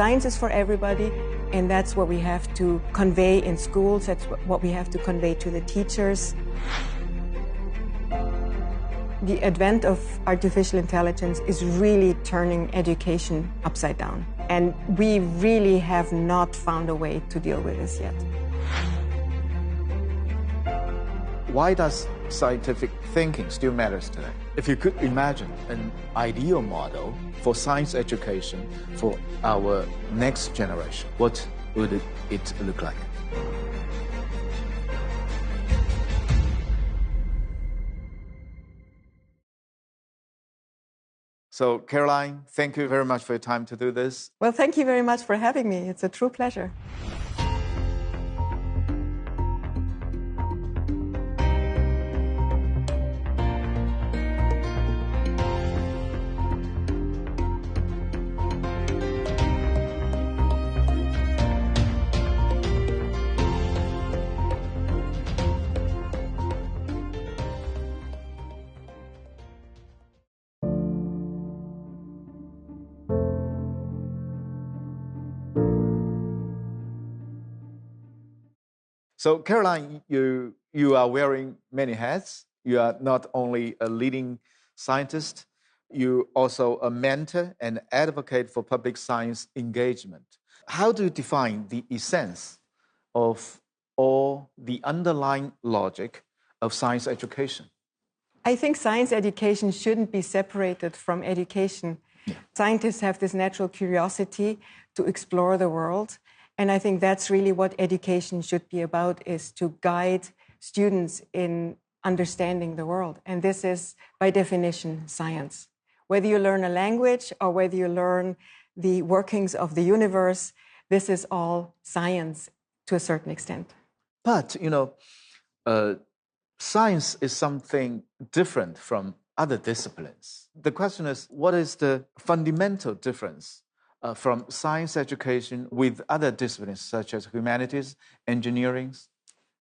Science is for everybody, and that's what we have to convey in schools. That's what we have to convey to the teachers. The advent of artificial intelligence is really turning education upside down. And we really have not found a way to deal with this yet. Why does scientific thinking still matters today? If you could imagine an ideal model for science education for our next generation, what would it look like? So, Caroline, thank you very much for your time to do this. Well, thank you very much for having me. It's a true pleasure. So, Caroline, you are wearing many hats. You are not only a leading scientist, you also a mentor and advocate for public science engagement. How do you define the essence of all the underlying logic of science education? I think science education shouldn't be separated from education. Yeah. Scientists have this natural curiosity to explore the world. And I think that's really what education should be about, is to guide students in understanding the world. And this is, by definition, science. Whether you learn a language or whether you learn the workings of the universe, this is all science to a certain extent. But, science is something different from other disciplines. The question is, what is the fundamental difference from science education with other disciplines such as humanities, engineering?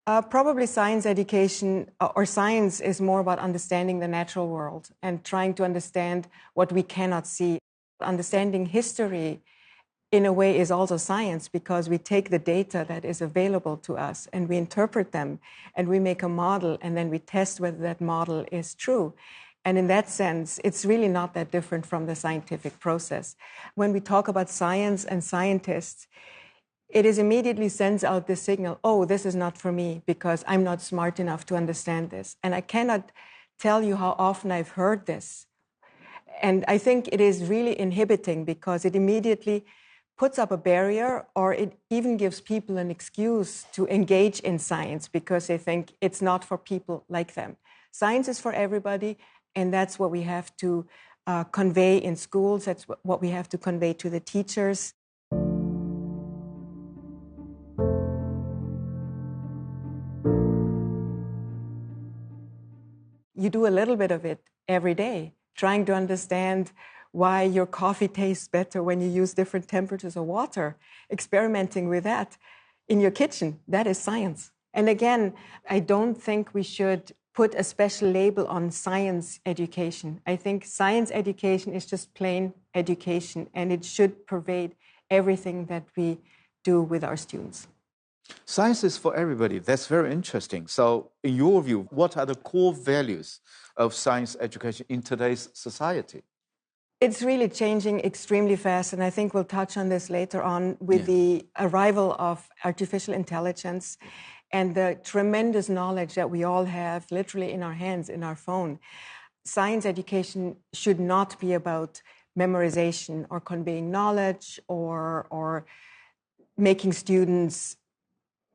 Probably science education or science is more about understanding the natural world and trying to understand what we cannot see. Understanding history, in a way, is also science, because we take the data that is available to us and we interpret them and we make a model and then we test whether that model is true. And in that sense, it's really not that different from the scientific process. When we talk about science and scientists, it is immediately sends out the signal, oh, this is not for me because I'm not smart enough to understand this. And I cannot tell you how often I've heard this. And I think it is really inhibiting because it immediately puts up a barrier, or it even gives people an excuse to engage in science because they think it's not for people like them. Science is for everybody. And that's what we have to convey in schools. That's what we have to convey to the teachers. You do a little bit of it every day, trying to understand why your coffee tastes better when you use different temperatures of water, experimenting with that in your kitchen. That is science. And again, I don't think we should put a special label on science education. I think science education is just plain education, and it should pervade everything that we do with our students. Science is for everybody. That's very interesting. So, in your view, what are the core values of science education in today's society? It's really changing extremely fast, and I think we'll touch on this later on with the arrival of artificial intelligence and the tremendous knowledge that we all have literally in our hands, in our phone. Science education should not be about memorization or conveying knowledge or making students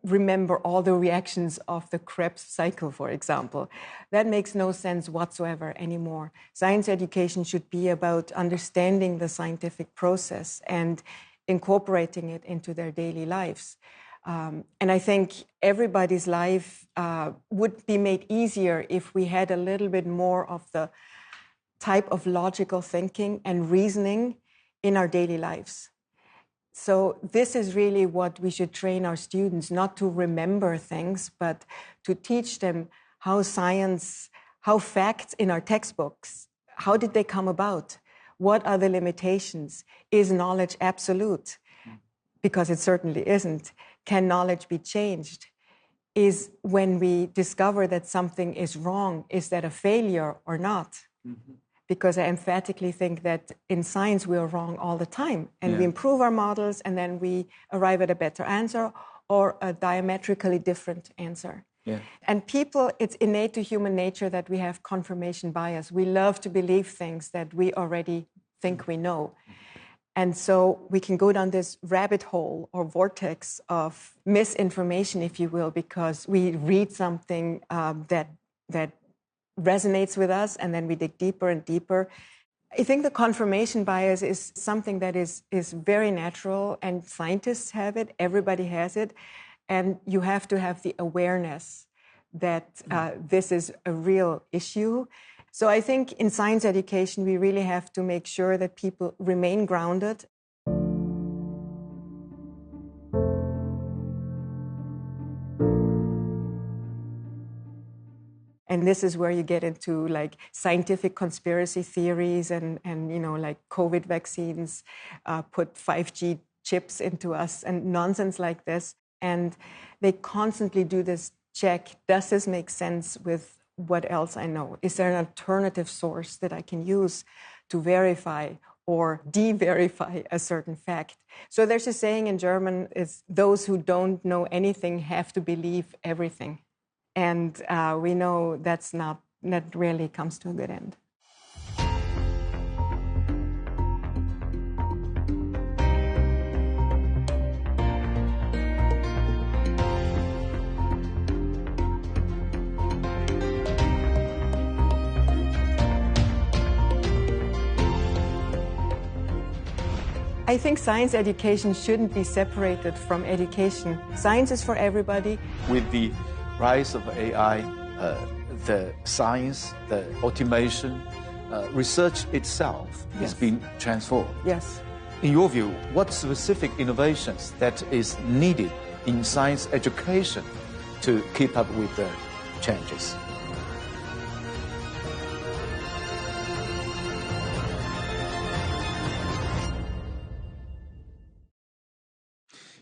remember all the reactions of the Krebs cycle, for example. That makes no sense whatsoever anymore. Science education should be about understanding the scientific process and incorporating it into their daily lives. And I think everybody's life would be made easier if we had a little bit more of the type of logical thinking and reasoning in our daily lives. So this is really what we should train our students, not to remember things, but to teach them how science, how facts in our textbooks, how did they come about? What are the limitations? Is knowledge absolute? because it certainly isn't, can knowledge be changed, is when we discover that something is wrong. Is that a failure or not? Mm-hmm. Because I emphatically think that in science we are wrong all the time, and we improve our models, and then we arrive at a better answer or a diametrically different answer. Yeah. And people, it's innate to human nature that we have confirmation bias. We love to believe things that we already think we know. And so we can go down this rabbit hole or vortex of misinformation, if you will, because we read something that resonates with us, and then we dig deeper and deeper. I think the confirmation bias is something that is very natural, and scientists have it, everybody has it, and you have to have the awareness that this is a real issue. So I think in science education, we really have to make sure that people remain grounded. And this is where you get into like scientific conspiracy theories and like COVID vaccines put 5G chips into us and nonsense like this. And they constantly do this check. Does this make sense with what else I know? Is there an alternative source that I can use to verify or de-verify a certain fact? So there's a saying in German, is those who don't know anything have to believe everything. And we know that really comes to a good end. I think science education shouldn't be separated from education. Science is for everybody. With the rise of AI, the science, the automation, research itself is being transformed. Yes. In your view, what specific innovations that is needed in science education to keep up with the changes?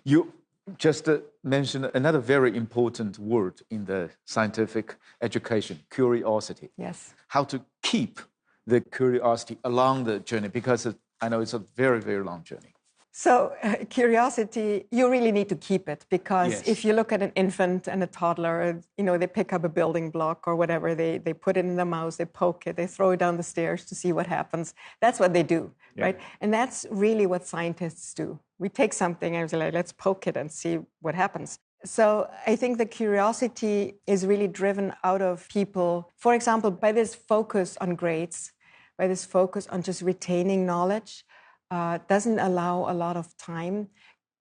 You just mentioned another very important word in the scientific education, curiosity. Yes. How to keep the curiosity along the journey, because I know it's a very, very long journey. So curiosity, you really need to keep it, because if you look at an infant and a toddler, they pick up a building block or whatever, they put it in their mouth, they poke it, they throw it down the stairs to see what happens. That's what they do, right? And that's really what scientists do. We take something and we're like, let's poke it and see what happens. So I think the curiosity is really driven out of people, for example, by this focus on grades, by this focus on just retaining knowledge. Doesn't allow a lot of time.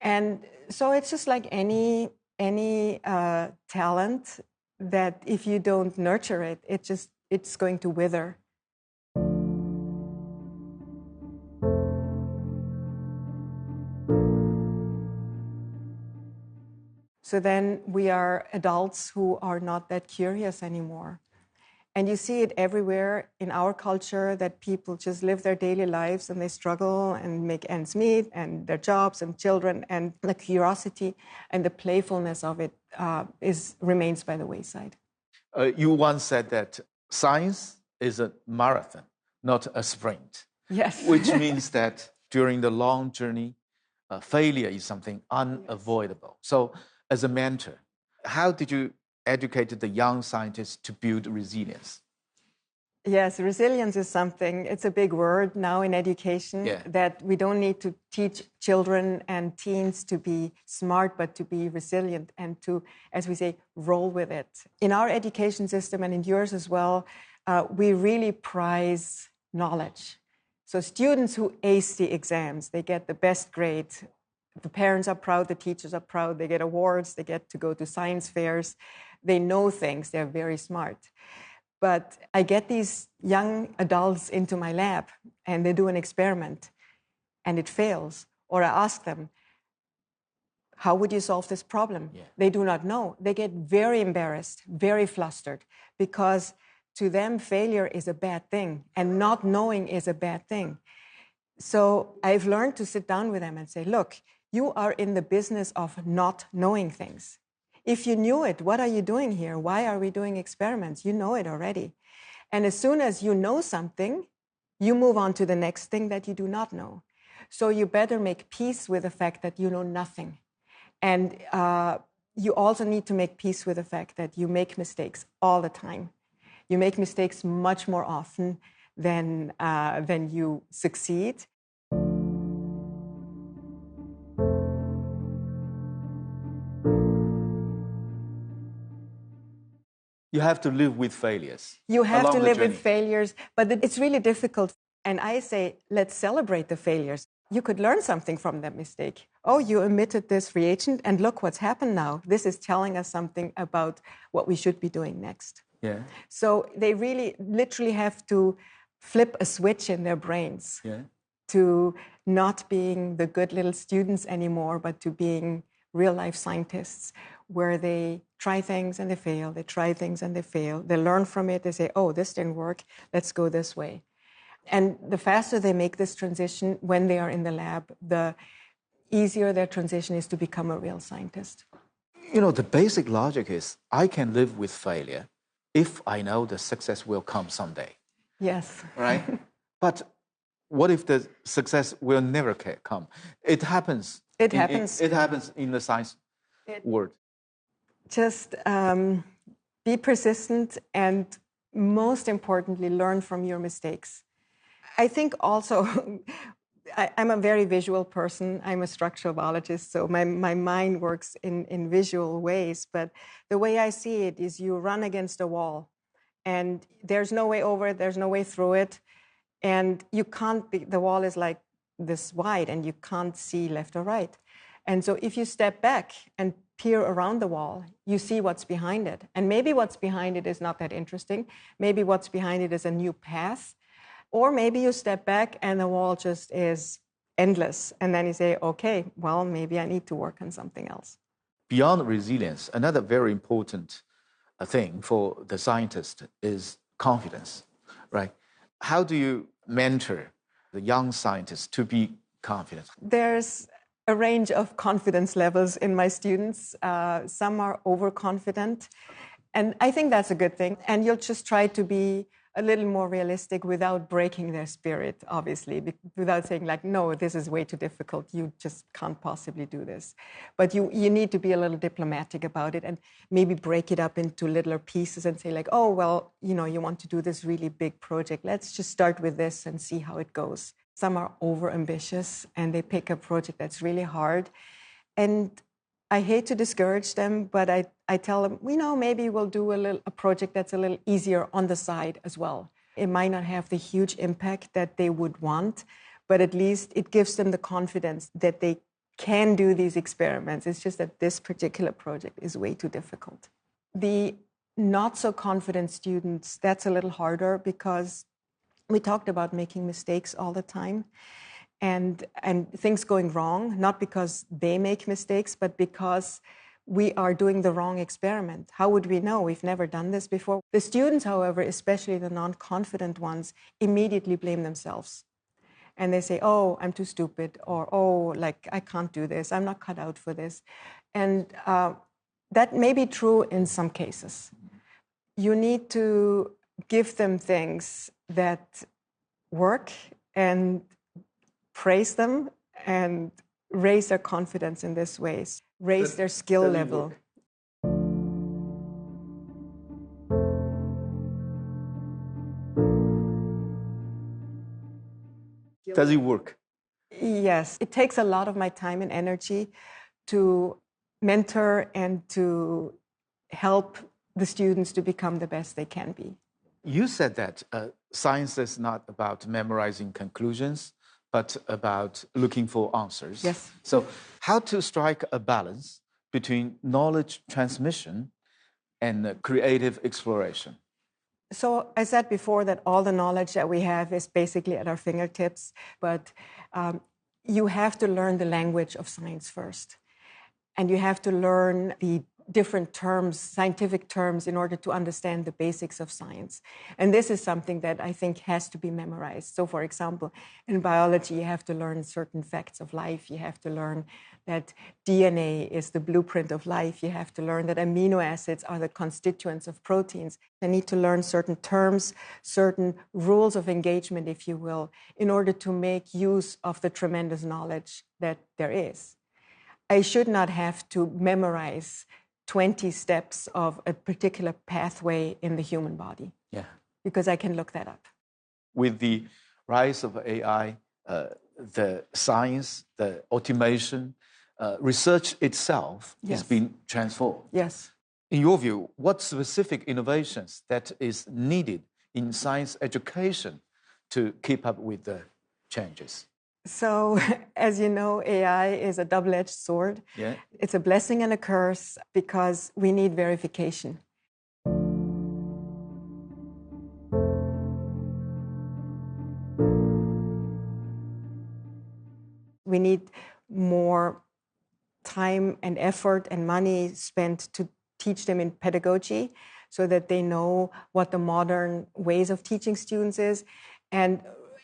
And so it's just like any talent that if you don't nurture it, it's going to wither. So then we are adults who are not that curious anymore. And you see it everywhere in our culture, that people just live their daily lives and they struggle and make ends meet and their jobs and children, and the curiosity and the playfulness of it remains by the wayside. You once said that science is a marathon, not a sprint. Yes. Which means that during the long journey, failure is something unavoidable. So as a mentor, how did you educate the young scientists to build resilience? Yes, resilience is something, it's a big word now in education, that we don't need to teach children and teens to be smart, but to be resilient and to, as we say, roll with it. In our education system and in yours as well, we really prize knowledge. So students who ace the exams, they get the best grade. The parents are proud, the teachers are proud, they get awards, they get to go to science fairs. They know things, they're very smart. But I get these young adults into my lab and they do an experiment and it fails. Or I ask them, how would you solve this problem? They do not know. They get very embarrassed, very flustered, because to them failure is a bad thing and not knowing is a bad thing. So I've learned to sit down with them and say, look, You are in the business of not knowing things. If you knew it, what are you doing here? Why are we doing experiments? You know it already. And as soon as you know something, you move on to the next thing that you do not know. So you better make peace with the fact that you know nothing. And you also need to make peace with the fact that you make mistakes all the time. You make mistakes much more often than you succeed. You have to live with failures. You have to live with failures, but it's really difficult. And I say, let's celebrate the failures. You could learn something from that mistake. Oh, you emitted this reagent, and look what's happened now. This is telling us something about what we should be doing next. Yeah. So they really literally have to flip a switch in their brains to not being the good little students anymore, but to being real-life scientists, where they try things and they fail, they try things and they fail, they learn from it, they say, oh, this didn't work, let's go this way. And the faster they make this transition when they are in the lab, the easier their transition is to become a real scientist. You know, the basic logic is I can live with failure if I know the success will come someday. Yes. Right? But what if the success will never come? It happens. It happens. It happens in the science world. Just be persistent and, most importantly, learn from your mistakes. I think also, I'm a very visual person. I'm a structural biologist, so my mind works in visual ways. But the way I see it is you run against a wall, and there's no way over it, there's no way through it. And you can't be, the wall is like this wide, and you can't see left or right. And so if you step back and peer around the wall, you see what's behind it. And maybe what's behind it is not that interesting. Maybe what's behind it is a new path. Or maybe you step back and the wall just is endless. And then you say, okay, well, maybe I need to work on something else. Beyond resilience, another very important thing for the scientist is confidence, right? How do you mentor the young scientists to be confident? There's a range of confidence levels in my students. Some are overconfident, and I think that's a good thing. And you'll just try to be a little more realistic without breaking their spirit, obviously, without saying like, no, this is way too difficult. You just can't possibly do this. But you need to be a little diplomatic about it and maybe break it up into littler pieces and say like, oh, well, you know, you want to do this really big project. Let's just start with this and see how it goes. Some are over-ambitious and they pick a project that's really hard. And I hate to discourage them, but I tell them, you know, maybe we'll do a project that's a little easier on the side as well. It might not have the huge impact that they would want, but at least it gives them the confidence that they can do these experiments. It's just that this particular project is way too difficult. The not so confident students, that's a little harder because we talked about making mistakes all the time. And things going wrong, not because they make mistakes, but because we are doing the wrong experiment. How would we know? We've never done this before. The students, however, especially the non-confident ones, immediately blame themselves. And they say, oh, I'm too stupid, or oh, like, I can't do this, I'm not cut out for this. And that may be true in some cases. You need to give them things that work and praise them and raise their confidence in this ways, raise their skill level. Does it work? Yes, it takes a lot of my time and energy to mentor and to help the students to become the best they can be. You said that science is not about memorizing conclusions, but about looking for answers. Yes. So how to strike a balance between knowledge transmission and creative exploration? So I said before that all the knowledge that we have is basically at our fingertips, but you have to learn the language of science first. And you have to learn the different terms, scientific terms, in order to understand the basics of science. And this is something that I think has to be memorized. So, for example, in biology, you have to learn certain facts of life. You have to learn that DNA is the blueprint of life. You have to learn that amino acids are the constituents of proteins. You need to learn certain terms, certain rules of engagement, if you will, in order to make use of the tremendous knowledge that there is. I should not have to memorize 20 steps of a particular pathway in the human body. Yeah. Because I can look that up. With the rise of AI, the science, the automation, research itself Yes. is being transformed. Yes. In your view, what specific innovations that is needed in science education to keep up with the changes? So, as you know, AI is a double-edged sword. Yeah. It's a blessing and a curse because we need verification. We need more time and effort and money spent to teach them in pedagogy so that they know what the modern ways of teaching students is. And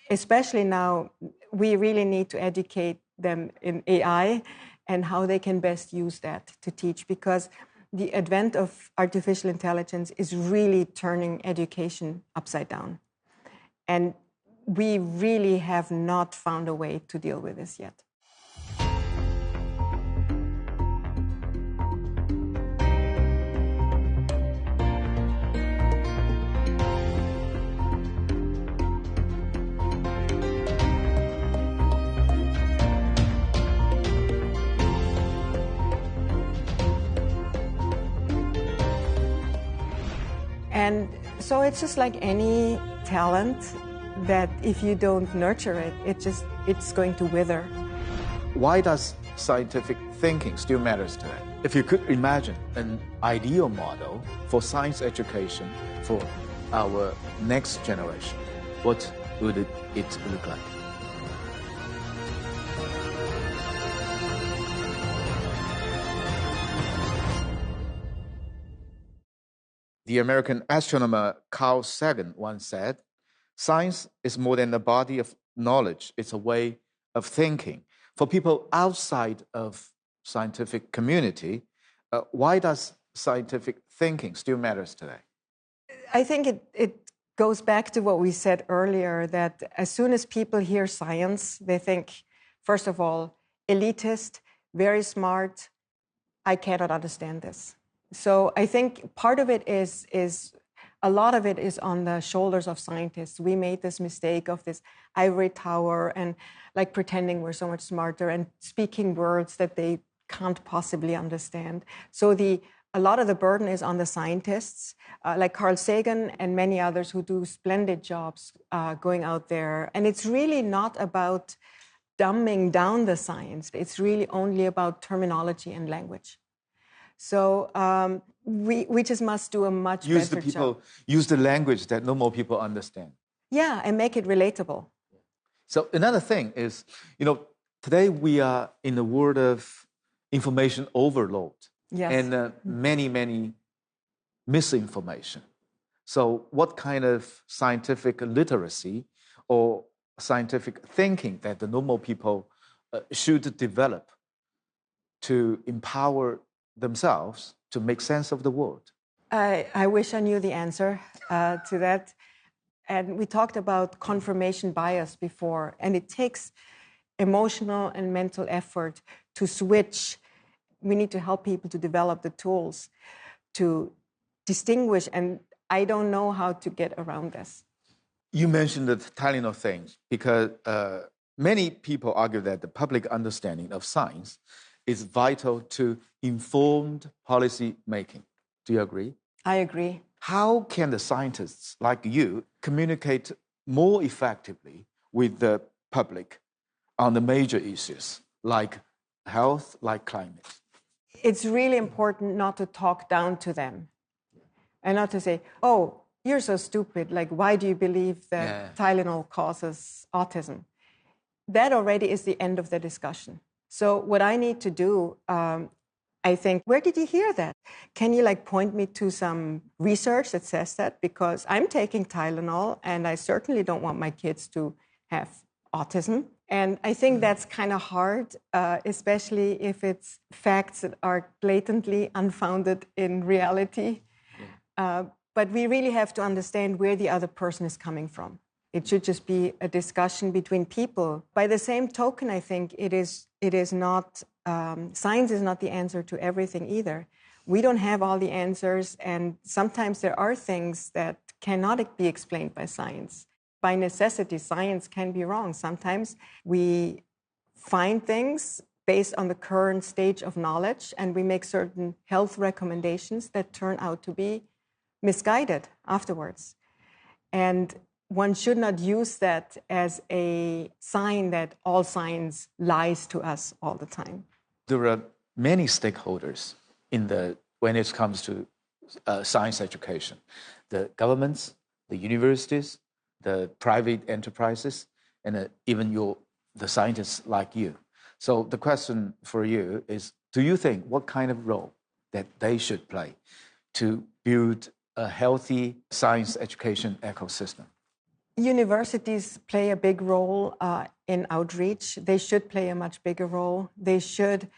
especially now, we really need to educate them in AI and how they can best use that to teach, because the advent of artificial intelligence is really turning education upside down. And we really have not found a way to deal with this yet. And so it's just like any talent that if you don't nurture it, it's going to wither. Why does scientific thinking still matters today? If you could imagine an ideal model for science education for our next generation, what would it look like? The American astronomer Carl Sagan once said, "Science is more than a body of knowledge, it's a way of thinking." For people outside of scientific community, why does scientific thinking still matters today? I think it goes back to what we said earlier, that as soon as people hear science, they think, first of all, elitist, very smart, I cannot understand this. So I think part of it is a lot of it is on the shoulders of scientists. We made this mistake of this ivory tower and like pretending we're so much smarter and speaking words that they can't possibly understand. So a lot of the burden is on the scientists, like Carl Sagan and many others who do splendid jobs going out there. And it's really not about dumbing down the science. It's really only about terminology and language. So we just must do a much better job. Use the language that normal people understand. Yeah, and make it relatable. So another thing is, today we are in a world of information overload. Yes. And many misinformation. So what kind of scientific literacy or scientific thinking that the normal people should develop to empower themselves to make sense of the world? I wish I knew the answer to that. And we talked about confirmation bias before, and it takes emotional and mental effort to switch. We need to help people to develop the tools to distinguish, and I don't know how to get around this. You mentioned the Tylenol thing because many people argue that the public understanding of science is vital to informed policy making. Do you agree? I agree. How can the scientists like you communicate more effectively with the public on the major issues like health, like climate? It's really important not to talk down to them and not to say, oh, you're so stupid. Like, why do you believe that Tylenol causes autism? That already is the end of the discussion. So what I need to do I think, where did you hear that? Can you point me to some research that says that? Because I'm taking Tylenol and I certainly don't want my kids to have autism. And I think that's kind of hard, especially if it's facts that are blatantly unfounded in reality. But we really have to understand where the other person is coming from. It should just be a discussion between people. By the same token, I think it is not, science is not the answer to everything either. We don't have all the answers, and sometimes there are things that cannot be explained by science. By necessity, science can be wrong. Sometimes we find things based on the current stage of knowledge, and we make certain health recommendations that turn out to be misguided afterwards. And one should not use that as a sign that all science lies to us all the time. There are many stakeholders when it comes to science education. The governments, the universities, the private enterprises, and even the scientists like you. So the question for you is, do you think what kind of role that they should play to build a healthy science education ecosystem? Universities play a big role in outreach. They should play a much bigger role. They should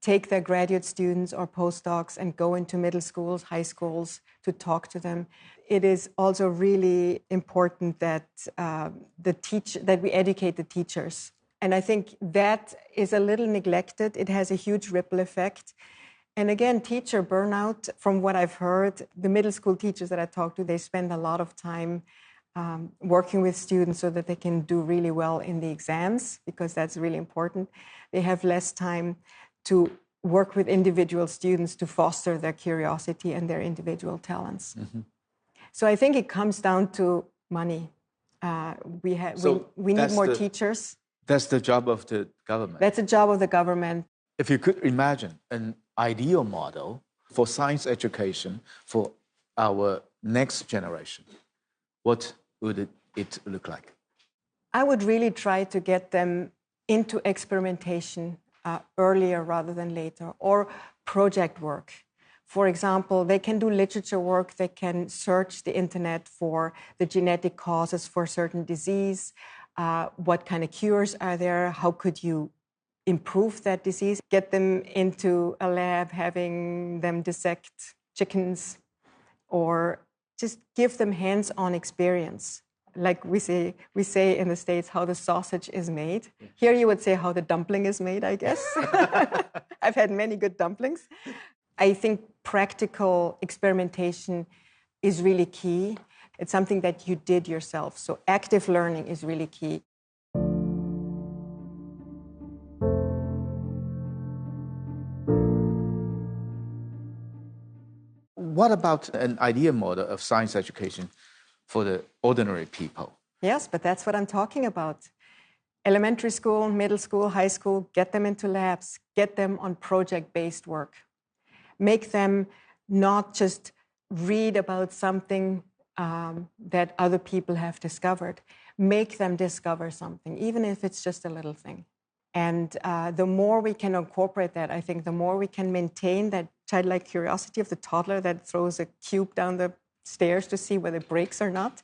take their graduate students or postdocs and go into middle schools, high schools to talk to them. It is also really important that that we educate the teachers. And I think that is a little neglected. It has a huge ripple effect. And again, teacher burnout, from what I've heard, the middle school teachers that I talk to, they spend a lot of time working with students so that they can do really well in the exams, because that's really important. They have less time to work with individual students to foster their curiosity and their individual talents. Mm-hmm. So I think it comes down to money. We need more teachers. That's the job of the government. That's the job of the government. If you could imagine an ideal model for science education for our next generation, what would it look like? I would really try to get them into experimentation earlier rather than later, or project work. For example, they can do literature work, they can search the internet for the genetic causes for certain disease, what kind of cures are there, how could you improve that disease, get them into a lab, having them dissect chickens, or just give them hands-on experience. Like we say in the States, how the sausage is made. Here you would say how the dumpling is made, I guess. I've had many good dumplings. I think practical experimentation is really key. It's something that you did yourself. So active learning is really key. What about an ideal model of science education for the ordinary people? Yes, but that's what I'm talking about. Elementary school, middle school, high school, get them into labs, get them on project-based work. Make them not just read about something that other people have discovered. Make them discover something, even if it's just a little thing. And the more we can incorporate that, I think the more we can maintain that childlike curiosity of the toddler that throws a cube down the stairs to see whether it breaks or not.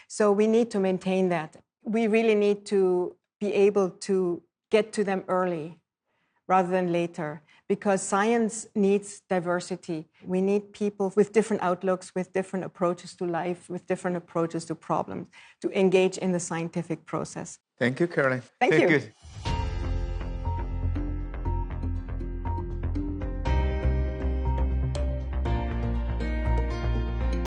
So we need to maintain that. We really need to be able to get to them early rather than later, because science needs diversity. We need people with different outlooks, with different approaches to life, with different approaches to problems, to engage in the scientific process. Thank you, Caroline. Thank you. Good.